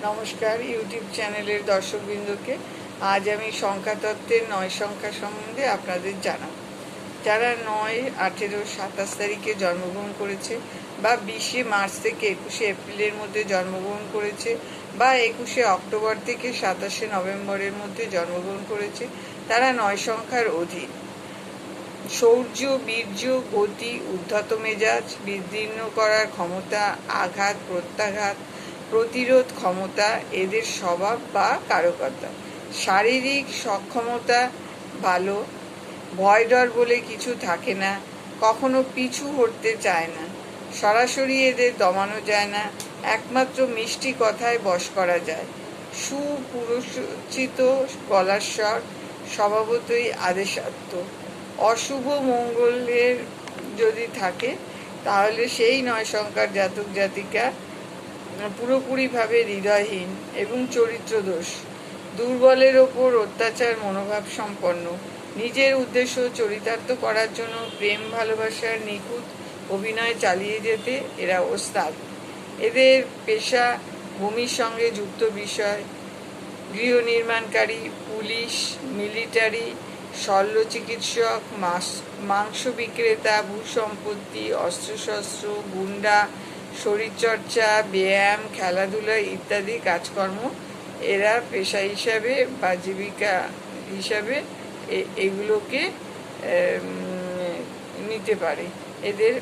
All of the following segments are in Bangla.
নমস্কার ইউটিউব চ্যানেলের দর্শকবৃন্দকে। আজ আমি সংখ্যাতত্ত্বের 9 সংখ্যা সম্বন্ধে আপনাদের জানাব। যারা 9, 18, 27 তারিখে জন্মগ্রহণ করেছে বা 20 মার্চ থেকে 21 এপ্রিলের মধ্যে জন্মগ্রহণ করেছে বা 21 অক্টোবর থেকে 27 নভেম্বরের মধ্যে জন্মগ্রহণ করেছে, তারা 9 সংখ্যার অধীন। শৌর্য, বীর্য, গতি, উদ্ধত মেজাজ, বিদীর্ণ করার ক্ষমতা, আঘাত প্রত্যাঘাত, প্রতিরোধ ক্ষমতা এদের স্বভাব বা কারকতা। শারীরিক সক্ষমতা ভালো, ভয় ডর বলে কিছু থাকে না, কখনো পিছু হটতে চায় না, সরাসরি এদের দমানো যায় না, একমাত্র মিষ্টি কথায় বশ করা যায়। সুপুরুষোচিত গলার স্বর, স্বভাবতই আদেশাত্ম। অশুভ মঙ্গলের যদি থাকে তাহলে সেই 9 সংখ্যার জাতক জাতিকা পুরোপুরিভাবে হৃদয়হীন এবং চরিত্র দোষ, দুর্বলের ওপর অত্যাচার মনোভাব সম্পন্ন, নিজের উদ্দেশ্য চরিতার্থ করার জন্য প্রেম ভালোবাসার নিখুঁত অভিনয় চালিয়ে যেতে এরা ওস্তাদ। এদের পেশা ভূমির সঙ্গে যুক্ত বিষয়, গৃহ নির্মাণকারী, পুলিশ, মিলিটারি, শল্য চিকিৎসক, মাংস বিক্রেতা, ভূসম্পত্তি, অস্ত্রশস্ত্র, গুন্ডা, শরীরচর্চা, ব্যায়াম, খেলাধুলা ইত্যাদি কাজকর্ম এরা পেশা হিসাবে বা জীবিকা হিসাবে এগুলোকে নিতে পারে। এদের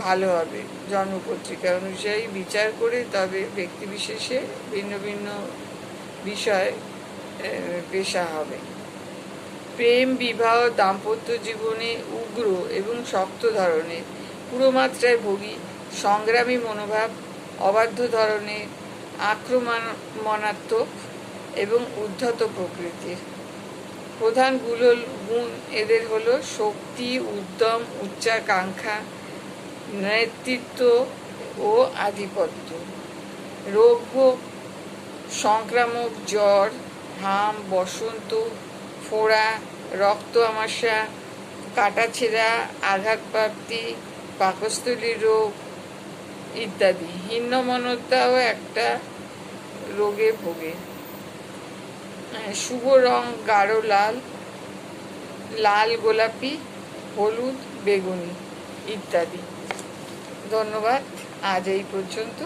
ভালো হবে জন্মপত্রিকা অনুযায়ী বিচার করে, তবে ব্যক্তিবিশেষে ভিন্ন ভিন্ন বিষয় পেশা হবে। প্রেম, বিবাহ, দাম্পত্য জীবনে উগ্র এবং শক্ত ধরনের, পুরোমাত্রায় ভোগী, সংগ্রামী মনোভাব, অবাধ্য ধরনের, আক্রমণাত্মক এবং উদ্ধত প্রকৃতির। প্রধান গুণ এদের হলো শক্তি, উদ্যম, উচ্চাকাঙ্ক্ষা, নেতৃত্ব ও আধিপত্য। রোগ ভোগ, সংক্রামক জ্বর, হাম, বসন্ত, ফোড়া, রক্ত আমাশা, কাটাছেঁড়া, আঘাতপ্রাপ্তি, পাকস্থলী রোগ ইত্যাদি। হীনমন্যতাও একটা রোগে ভোগে। শুভ রং গাঢ় লাল, লাল গোলাপি, হলুদ, বেগুনি ইত্যাদি। ধন্যবাদ। আজ এই পর্যন্ত।